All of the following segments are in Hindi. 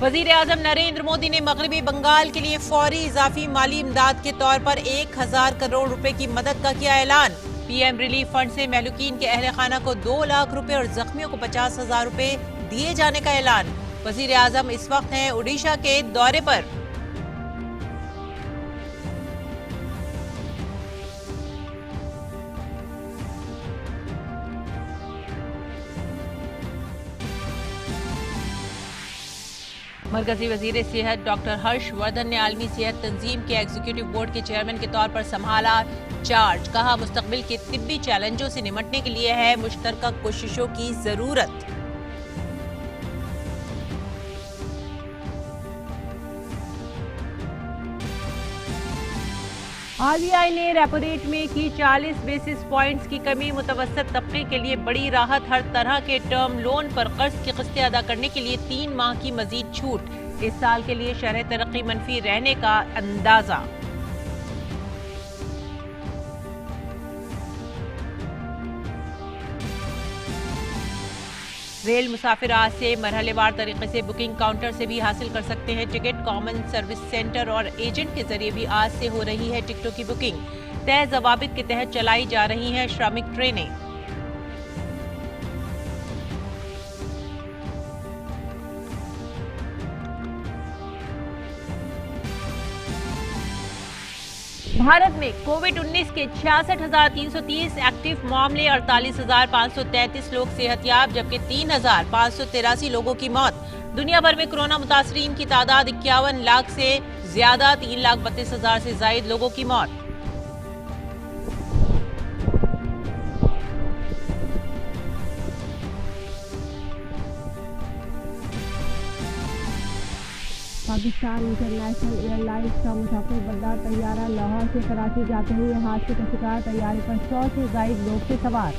वजीर आजम नरेंद्र मोदी ने मगरबी बंगाल के लिए फौरी इजाफी माली इमदाद के तौर पर 1000 करोड़ रुपए की मदद का किया ऐलान। पीएम रिलीफ फंड से महलूकीन के अहल खाना को 2 लाख रुपए और जख्मियों को 50,000 रुपए दिए जाने का ऐलान। वजीर आजम इस वक्त हैं ओडिशा के दौरे पर। मरकजी वजीर सेहत डॉक्टर हर्षवर्धन ने आलमी सेहत तंजीम के एग्जीक्यूटिव बोर्ड के चेयरमैन के तौर पर संभाला चार्ज। कहा, मुस्तकबिल के तिब्बी चैलेंजों से निपटने के लिए है मुश्तरका कोशिशों की जरूरत। आरबीआई ने रेपो रेट में की 40 बेसिस पॉइंट्स की कमी। मुतवसत तबके के लिए बड़ी राहत। हर तरह के टर्म लोन पर कर्ज की किस्तें अदा करने के लिए 3 माह की मजीद छूट। इस साल के लिए शरह तरक्की मनफी रहने का अंदाजा। रेल मुसाफिर आज से मरहलेवार तरीके से बुकिंग काउंटर से भी हासिल कर सकते हैं टिकट। कॉमन सर्विस सेंटर और एजेंट के जरिए भी आज से हो रही है टिकटों की बुकिंग। तय जवाबित के तहत चलाई जा रही हैं श्रमिक ट्रेनें। भारत में कोविड-19 के 66,330 एक्टिव मामले, 48,533 लोग सेहतयाब, जबकि 3,583 लोगों की मौत। दुनिया भर में कोरोना मुतासरीन की तादाद 51 लाख से ज्यादा, 3,32,000 से जायद लोगों की मौत। पाकिस्तान इंटरनेशनल एयरलाइंस का मुसाफिर बरदार तैयारा लाहौर से कराची जाते हुए हादसे का शिकार। तैयारे पर 100 से जायद लोग थे सवार।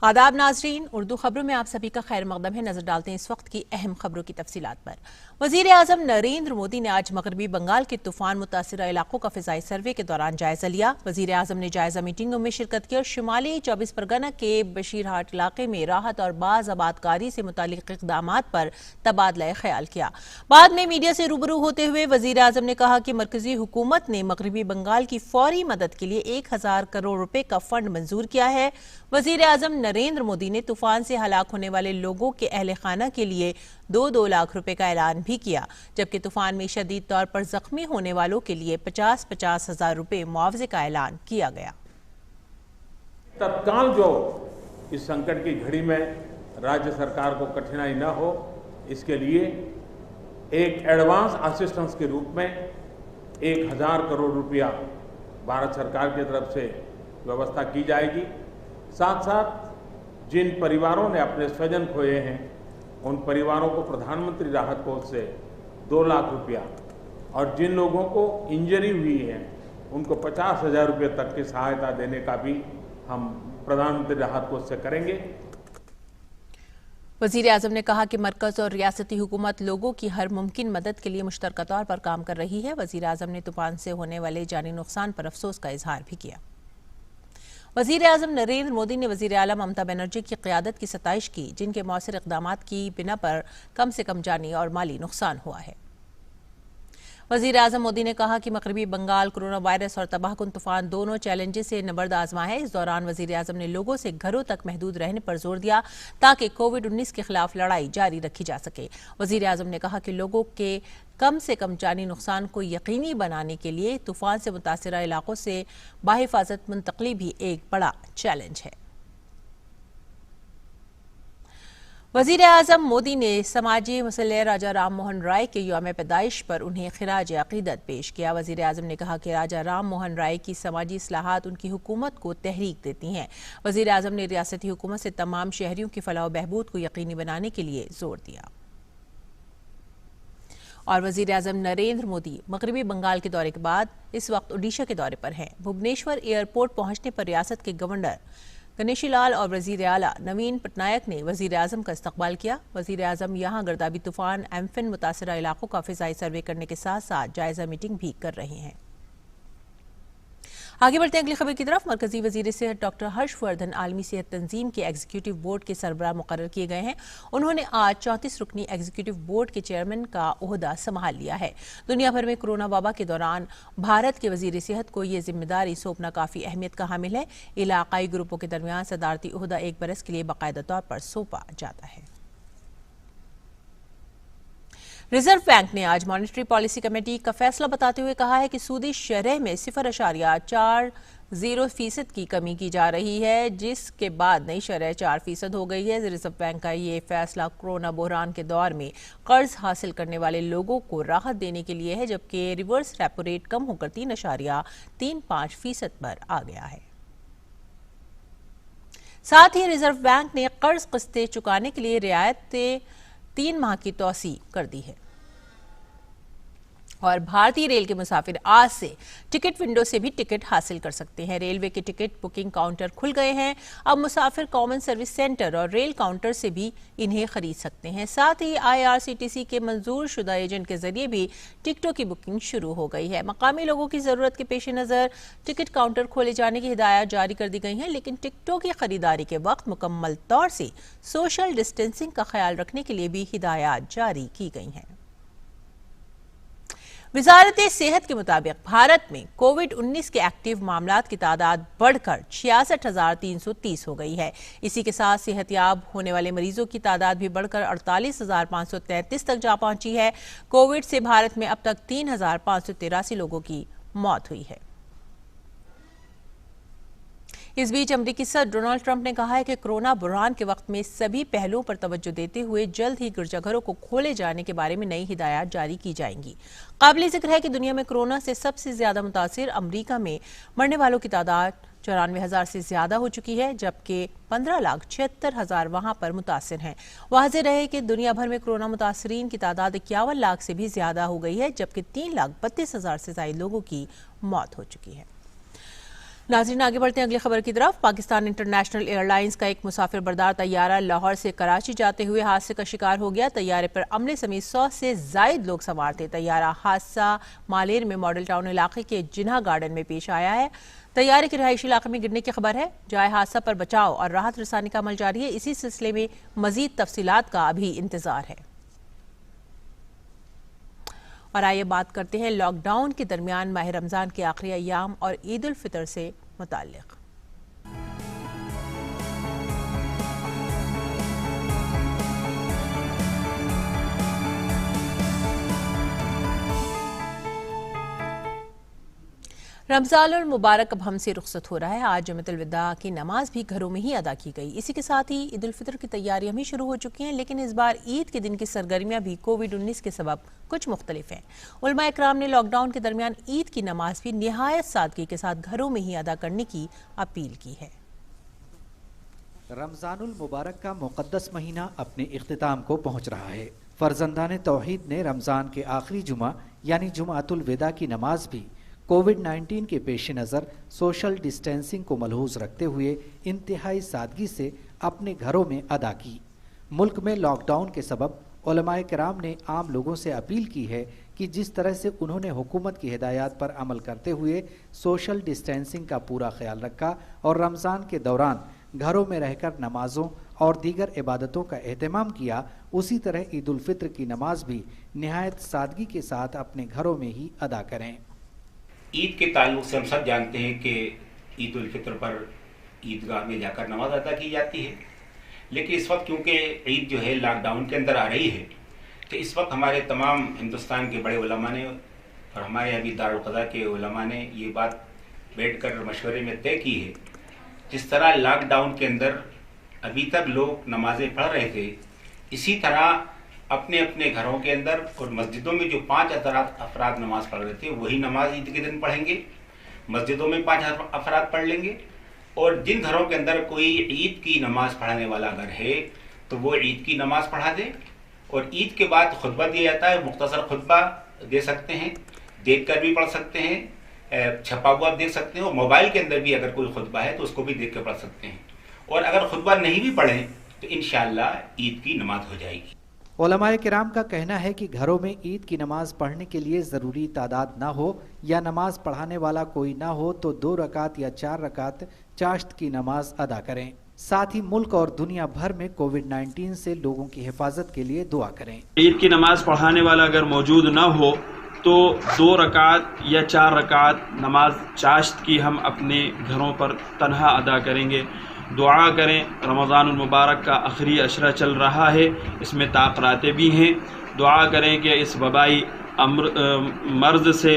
आदाब नाजरीन, उर्दू खबरों में आप सभी का खैर मकदम है। नजर डालते हैं इस वक्त की अहम खबरों की तफसीलात पर। वजीर आजम नरेंद्र मोदी ने आज मगरबी बंगाल के तूफान मुतासिर इलाकों का फिजाई सर्वे के दौरान जायजा लिया। वजीर आजम ने जायजा मीटिंगों में शिरकत की और शुमाली 24 परगना के बशीरहाट इलाके में राहत और बाज आबादकारी से मुतालिक इक़दामात पर तबादला ख्याल किया। बाद में मीडिया से रूबरू होते हुए वजीर आजम ने कहा कि मरकजी हुकूमत ने मगरबी बंगाल की फौरी मदद के लिए 1000 करोड़ रुपए का फंड मंजूर किया है। वजीर आजम नरेंद्र मोदी ने तूफान से हलाक होने वाले लोगों के अहले खाना के लिए 2-2 लाख रुपए का ऐलान भी किया, जबकि तूफान में शदीद तौर पर जख्मी होने वालों के लिए 50-50 हजार रुपए मुआवजे का ऐलान किया गया। तत्काल जो इस संकट की घड़ी में राज्य सरकार को कठिनाई न हो, इसके लिए एक एडवांस असिस्टेंस के रूप में 1000 करोड़ रुपया भारत सरकार की तरफ से व्यवस्था की जाएगी। साथ साथ जिन परिवारों ने अपने स्वजन खोए हैं, उन परिवारों को प्रधानमंत्री राहत कोष से 2 लाख रुपया और जिन लोगों को इंजरी हुई है उनको 50,000 रुपये तक की सहायता देने का भी हम प्रधानमंत्री राहत कोष से करेंगे। वजीर आजम ने कहा कि मरकज और रियासती हुकूमत लोगों की हर मुमकिन मदद के लिए मुश्तरका तौर पर काम कर रही है। वजीर आजम ने तूफान से होने वाले जानी नुकसान पर अफसोस का इजहार भी किया। वजीर आजम नरेंद्र मोदी ने वजीर आला ममता बनर्जी की क़यादत की सताइश की, जिनके मौसर इक़दामात की बिना पर कम से कम जानी और माली नुकसान हुआ है। वजीर आजम मोदी ने कहा कि मगरबी बंगाल कोरोना वायरस और तबाहकुन तूफान दोनों चैलेंजेस से नबर्द आजमा है। इस दौरान वजीर आजम ने लोगों से घरों तक महदूद रहने पर जोर दिया ताकि कोविड-19 के खिलाफ लड़ाई जारी रखी जा सके। वजीर आजम ने कहा कि लोगों के कम से कम जानी नुकसान को यकीनी बनाने के लिए तूफान से मुतासिर इलाकों से बाहिफाजत मुंतकली भी एक बड़ा चैलेंज है। वजीर आजम मोदी ने समाजी मुसल्लह राजा राम मोहन राय के यौम पैदाइश पर उन्हें खिराज अकीदत पेश किया। वजीर आजम ने कहा कि राजा राम मोहन राय की समाजी इस्लाहात उनकी हुकूमत को तहरीक देती हैं। वजीर आजम ने रियासती हुकूमत से तमाम शहरियों की फलाह बहबूद को यकीनी बनाने के लिए जोर दिया। और वजीर आजम नरेंद्र मोदी मगरबी बंगाल के दौरे के बाद इस वक्त ओडिशा के दौरे पर हैं। भुवनेश्वर एयरपोर्ट पहुंचने पर रियासत के गवर्नर गणेशी लाल और वजीर आला नवीन पटनायक ने वजीर आजम का इस्तकबाल किया। वजीर आजम यहाँ गर्दाबी तूफान एम्फिन मुतासरा इलाकों का फिजाई सर्वे करने के साथ साथ जायजा मीटिंग भी कर रहे हैं। आगे बढ़ते हैं अगली खबर की तरफ। मरकजी वजीर सेहत डॉक्टर हर्षवर्धन आलमी सेहत तंजीम के एग्जीक्यूटिव बोर्ड के सरबराह मुकर्रर किए गए हैं। उन्होंने आज 34 रुकनी एग्जीक्यूटिव बोर्ड के चेयरमैन का ओहदा संभाल लिया है। दुनिया भर में कोरोना वबा के दौरान भारत के वजीर सेहत को ये जिम्मेदारी सौंपना काफी अहमियत का हामिल है। इलाकाई ग्रुपों के दरमियान सदारती ओहदा 1 बरस के लिए बाकायदा तौर पर सौंपा जाता है। रिजर्व बैंक ने आज मॉनेटरी पॉलिसी कमेटी का फैसला बताते हुए कहा है कि सूदी शरह में 0.40% की कमी की जा रही है, जिसके बाद नई शरह 4% हो गई है। रिजर्व बैंक का ये फैसला कोरोना बहरान के दौर में कर्ज हासिल करने वाले लोगों को राहत देने के लिए है, जबकि रिवर्स रेपो रेट कम होकर 3.35% पर आ गया है। साथ ही रिजर्व बैंक ने कर्ज किस्तें चुकाने के लिए रियायतें 3 माह की तौसी कर दी है। और भारतीय रेल के मुसाफिर आज से टिकट विंडो से भी टिकट हासिल कर सकते हैं। रेलवे के टिकट बुकिंग काउंटर खुल गए हैं। अब मुसाफिर कॉमन सर्विस सेंटर और रेल काउंटर से भी इन्हें खरीद सकते हैं। साथ ही IRCTC के मंजूर शुदा एजेंट के जरिए भी टिकटों की बुकिंग शुरू हो गई है। मकामी लोगों की जरूरत के पेश नजर टिकट काउंटर खोले जाने की हिदायत जारी कर दी गई हैं, लेकिन टिकटों की खरीदारी के वक्त मुकम्मल तौर से सोशल डिस्टेंसिंग का ख्याल रखने के लिए भी हिदायत जारी की गई हैं। वजारत सेहत के मुताबिक भारत में कोविड-19 के एक्टिव मामलात की तादाद बढ़कर 66,330 हो गई है। इसी के साथ सेहतयाब होने वाले मरीजों की तादाद भी बढ़कर 48,533 तक जा पहुंची है। कोविड से भारत में अब तक 3,583 लोगों की मौत हुई है। इस बीच अमेरिकी सदर डोनाल्ड ट्रंप ने कहा है कि कोरोना बहरान के वक्त में सभी पहलुओं पर तवज्जो देते हुए जल्द ही गिरजाघरों को खोले जाने के बारे में नई हिदायत जारी की जाएंगी। काबिल जिक्र है कि दुनिया में कोरोना से सबसे ज्यादा मुतासिर अमेरिका में मरने वालों की तादाद 94,000 से ज्यादा हो चुकी है, जबकि 15,76,000 वहां पर मुतासिर हैं। वाज़ेह रहे कि दुनिया भर में कोरोना मुतासरीन की तादाद 51 लाख से भी ज्यादा हो गई है, जबकि 3,32,000 से ज्यादा लोगों की मौत हो चुकी है। नाज़रीन, आगे बढ़ते हैं अगली खबर की तरफ। पाकिस्तान इंटरनेशनल एयरलाइंस का एक मुसाफिर बरदार तैयारा लाहौर से कराची जाते हुए हादसे का शिकार हो गया। तैयारे पर अमले समेत 100 से जायद लोग सवार थे। तैयारा हादसा मालेर में मॉडल टाउन इलाके के जिन्हा गार्डन में पेश आया है। तैयारे के रिहायशी इलाके में गिरने की खबर है। जाए हादसा पर बचाव और राहत रसानी का अमल जारी है। इसी सिलसिले में मजीद तफसीलात का अभी इंतजार है। और आइए बात करते हैं लॉकडाउन के दरमियान माह रमजान के आखिरी अय्याम और ईद उल फितर से मुताल्लिक़। रमजानुल मुबारक अब हमसे रुखसत हो रहा है। आज जमातुल विदा की नमाज भी घरों में ही अदा की गई। इसी के साथ ही ईद उल फितर की तैयारियां भी शुरू हो चुकी हैं, लेकिन इस बार ईद के दिन की सरगर्मियां भी कोविड-19 के सबब कुछ मुख्तलिफ हैं। उलमा इकराम ने लॉकडाउन के दरमियान ईद की नमाज भी निहायत सादगी के साथ घरों में ही अदा करने की अपील की है। रमजानुल मुबारक का मुक़द्दस महीना अपने इख्तिताम को पहुँच रहा है। फर्जंदान तौहीद ने रमज़ान के आखिरी जुमा यानी जुमातुल विदा की नमाज भी कोविड-19 के पेश नज़र सोशल डिस्टेंसिंग को मलहूज रखते हुए इंतहाई सादगी से अपने घरों में अदा की। मुल्क में लॉकडाउन के सबब उलमाए किराम ने आम लोगों से अपील की है कि जिस तरह से उन्होंने हुकूमत की हिदायत पर अमल करते हुए सोशल डिस्टेंसिंग का पूरा ख्याल रखा और रमज़ान के दौरान घरों में रहकर नमाजों और दीगर इबादतों का एहतमाम किया, उसी तरह ईद उल फित्र की नमाज भी निहायत सादगी के साथ अपने घरों में ही अदा करें। ईद के ताल्लुक से हम सब जानते हैं कि ईद उल फित्र पर ईदगाह में जाकर नमाज अदा की जाती है, लेकिन इस वक्त क्योंकि ईद जो है लॉकडाउन के अंदर आ रही है, तो इस वक्त हमारे तमाम हिंदुस्तान के बड़े उलमा ने और हमारे अभी दारुल क़ज़ा के उलमा ने ये बात बैठकर मशवरे में तय की है, जिस तरह लॉकडाउन के अंदर अभी तक लोग नमाजें पढ़ रहे थे, इसी तरह अपने अपने घरों के अंदर और मस्जिदों में जो 5 अफराद नमाज पढ़ रहे थे वही नमाज ईद के दिन पढ़ेंगे। मस्जिदों में 5 अफराद पढ़ लेंगे और जिन घरों के अंदर कोई ईद की नमाज पढ़ाने वाला अगर है तो वो ईद की नमाज पढ़ा दे। और ईद के बाद खुतबा दिया जाता है, मुख्तसर खुतबा दे सकते हैं, देख कर भी पढ़ सकते हैं, छपा हुआ देख सकते हैं, और मोबाइल के अंदर भी अगर कोई खुतबा है तो उसको भी देख कर पढ़ सकते हैं। और अगर खुतबा नहीं भी पढ़ें तो इंशाअल्लाह ईद की नमाज हो जाएगी। उलमाए किराम का कहना है कि घरों में ईद की नमाज पढ़ने के लिए ज़रूरी तादाद ना हो या नमाज पढ़ाने वाला कोई ना हो तो 2 रकात या 4 रकात चाश्त की नमाज अदा करें। साथ ही मुल्क और दुनिया भर में कोविड-19 से लोगों की हिफाजत के लिए दुआ करें। ईद की नमाज पढ़ाने वाला अगर मौजूद ना हो तो 2 रकात या 4 रकात नमाज चाश्त की हम अपने घरों पर तन्हा अदा करेंगे। दुआ करें, रमज़ानुल मुबारक का आखिरी अशरा चल रहा है, इसमें ताक़रातें भी हैं। दुआ करें कि इस वबाई मर्ज़ से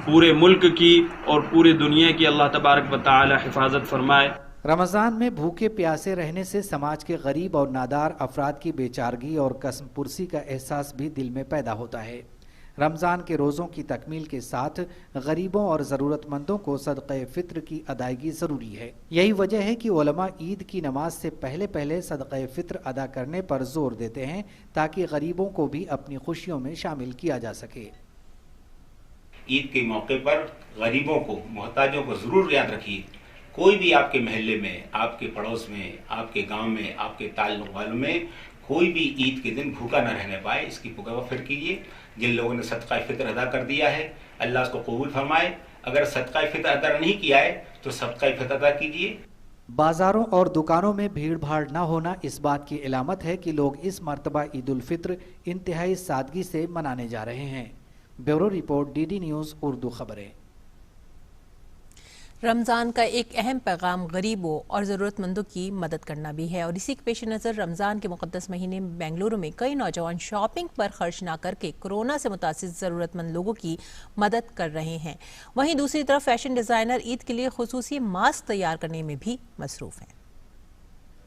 पूरे मुल्क की और पूरी दुनिया की अल्लाह तबारक व तआला हिफाजत फरमाए। रमज़ान में भूखे प्यासे रहने से समाज के गरीब और नादार अफराद की बेचारगी और कसम पुरसी का एहसास भी दिल में पैदा होता है। रमज़ान के रोज़ों की तकमील के साथ गरीबों और ज़रूरतमंदों को सदक़े फ़ित्र की अदायगी ज़रूरी है। यही वजह है कि उलमा ईद की नमाज से पहले सदक़े फ़ित्र अदा करने पर जोर देते हैं ताकि गरीबों को भी अपनी खुशियों में शामिल किया जा सके। ईद के मौके पर गरीबों को, मोहताजों को ज़रूर याद रखिए। कोई भी आपके महल्ले में, आपके पड़ोस में, आपके गांव में, आपके ताल्लुक़ वालों में कोई भी ईद के दिन भूखा न रहने पाए, इसकी पुकार फिक्र कीजिए। जिन लोगों ने सदका फितर अदा कर दिया है अल्लाह उसको कबूल फरमाए। अगर सदका फितर अदा नहीं किया है तो सदका फितर अदा कीजिए। बाजारों और दुकानों में भीड़ भाड़ न होना इस बात की इलामत है कि लोग इस मर्तबा ईद उल फित्र इंतहाई सादगी से मनाने जा रहे हैं। Bureau report, DD news Urdu खबरें। रमज़ान का एक अहम पैगाम गरीबों और ज़रूरतमंदों की मदद करना भी है और इसी के पेश नज़र रमज़ान के मुक़द्दस महीने में बेंगलुरु में कई नौजवान शॉपिंग पर खर्च ना करके कोरोना से मुतासिर ज़रूरतमंद लोगों की मदद कर रहे हैं। वहीं दूसरी तरफ फैशन डिज़ाइनर ईद के लिए खुसूसी मास्क तैयार करने में भी मसरूफ़ हैं।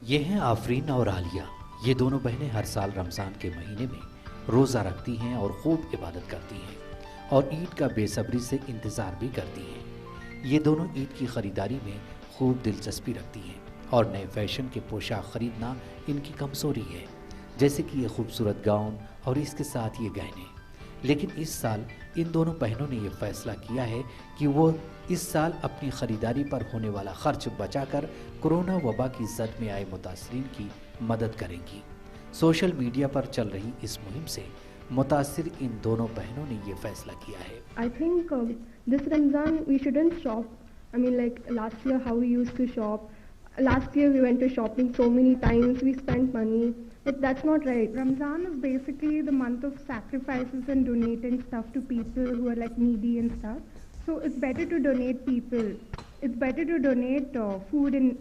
ये हैं आफरीन और आलिया। ये दोनों बहनें हर साल रमज़ान के महीने में रोज़ा रखती हैं और खूब इबादत करती हैं और ईद का बेसब्री से इंतज़ार भी करती हैं। ये दोनों ईद की ख़रीदारी में खूब दिलचस्पी रखती हैं और नए फैशन के पोशाक खरीदना इनकी कमज़ोरी है, जैसे कि ये खूबसूरत गाउन और इसके साथ ये गहने। लेकिन इस साल इन दोनों बहनों ने ये फैसला किया है कि वो इस साल अपनी ख़रीदारी पर होने वाला खर्च बचाकर कोरोना वबा की जद में आए मुतासरीन की मदद करेंगी। सोशल मीडिया पर चल रही इस मुहिम से मुतासिर इन दोनों बहनों ने ये फैसला किया है। I think this Ramzan we shouldn't shop. I mean, like last year how we used to shop. Last year we went to shopping so many times, we spent money. But that's not right. Ramzan is basically the month of sacrifices and donating stuff to people who are like needy and stuff. So it's better to donate people. It's better to donate food and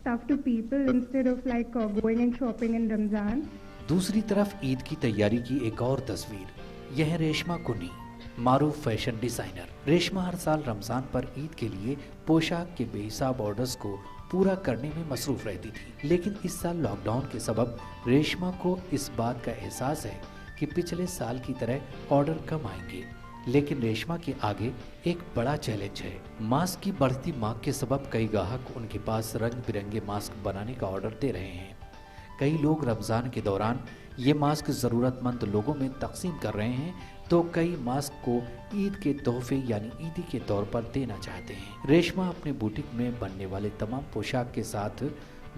stuff to people instead of like going and shopping in Ramzan. दूसरी तरफ ईद की तैयारी की एक और तस्वीर, यह है रेशमा कुन्नी, मारूफ फैशन डिजाइनर। रेशमा हर साल रमजान पर ईद के लिए पोशाक के बेहिसाब ऑर्डर्स को पूरा करने में मसरूफ रहती थी, लेकिन इस साल लॉकडाउन के सबब रेशमा को इस बात का एहसास है कि पिछले साल की तरह ऑर्डर कम आएंगे। लेकिन रेशमा के आगे एक बड़ा चैलेंज है। मास्क की बढ़ती मांग के सबब कई ग्राहक उनके पास रंग बिरंगे मास्क बनाने का ऑर्डर दे रहे हैं। कई लोग रमज़ान के दौरान ये मास्क ज़रूरतमंद लोगों में तकसीम कर रहे हैं, तो कई मास्क को ईद के तोहफे यानी ईदी के तौर पर देना चाहते हैं। रेशमा अपने बुटीक में बनने वाले तमाम पोशाक के साथ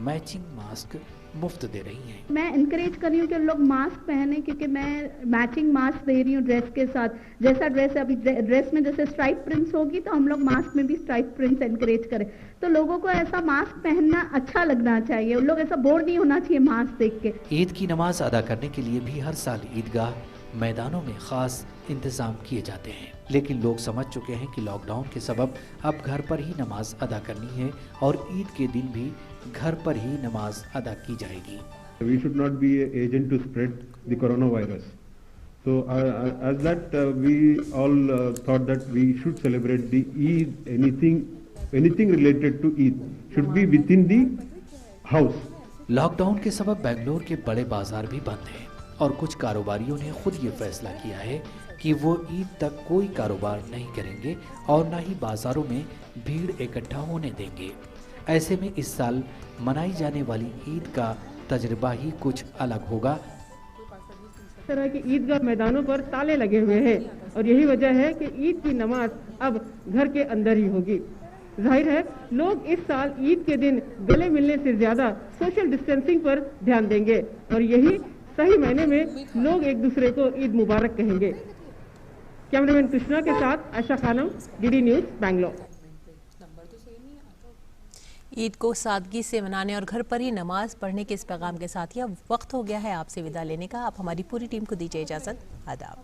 मैचिंग मास्क मुफ्त दे रही हैं। मैं इनकरेज कर रही हूँ कि लोग मास्क पहने, क्योंकि मैं मैचिंग मास्क दे रही हूँ ड्रेस के साथ। जैसा ड्रेस है, अभी ड्रेस में जैसे स्ट्राइप प्रिंट्स होगी तो हम लोग मास्क में भी स्ट्राइप प्रिंट्स एनकरेज करें। तो लोगों को ऐसा मास्क पहनना अच्छा लगना चाहिए, उन लोग ऐसा बोर नहीं होना चाहिए मास्क देख के। ईद की नमाज अदा करने के लिए भी हर साल ईदगाह मैदानों में खास इंतजाम किए जाते हैं, लेकिन लोग समझ चुके हैं कि लॉकडाउन के सबब अब घर पर ही नमाज अदा करनी है और ईद के दिन भी घर पर ही नमाज अदा की जाएगी। We should not be an agent to spread the coronavirus. So as that we all thought that we should celebrate the Eid, anything related to Eid should be within the house. Lockdown के सबब बेंगलोर के बड़े बाजार भी बंद हैं और कुछ कारोबारियों ने खुद ये फैसला किया है कि वो ईद तक कोई कारोबार नहीं करेंगे और न ही बाजारों में भीड़ इकट्ठा होने देंगे। ऐसे में इस साल मनाई जाने वाली ईद का तजुर्बा ही कुछ अलग होगा। इस तरह के ईदगाह मैदानों पर ताले लगे हुए हैं और यही वजह है कि ईद की नमाज अब घर के अंदर ही होगी। जाहिर है लोग इस साल ईद के दिन गले मिलने से ज्यादा सोशल डिस्टेंसिंग पर ध्यान देंगे और यही सही मायने में लोग एक दूसरे को ईद मुबारक कहेंगे। कैमरामैन कृष्णा के साथ आशा खानम, डीडी न्यूज, बैंगलोर। ईद को सादगी से मनाने और घर पर ही नमाज पढ़ने के इस पैगाम के साथ ही अब वक्त हो गया है आपसे विदा लेने का। आप हमारी पूरी टीम को दीजिए इजाजत। आदाब।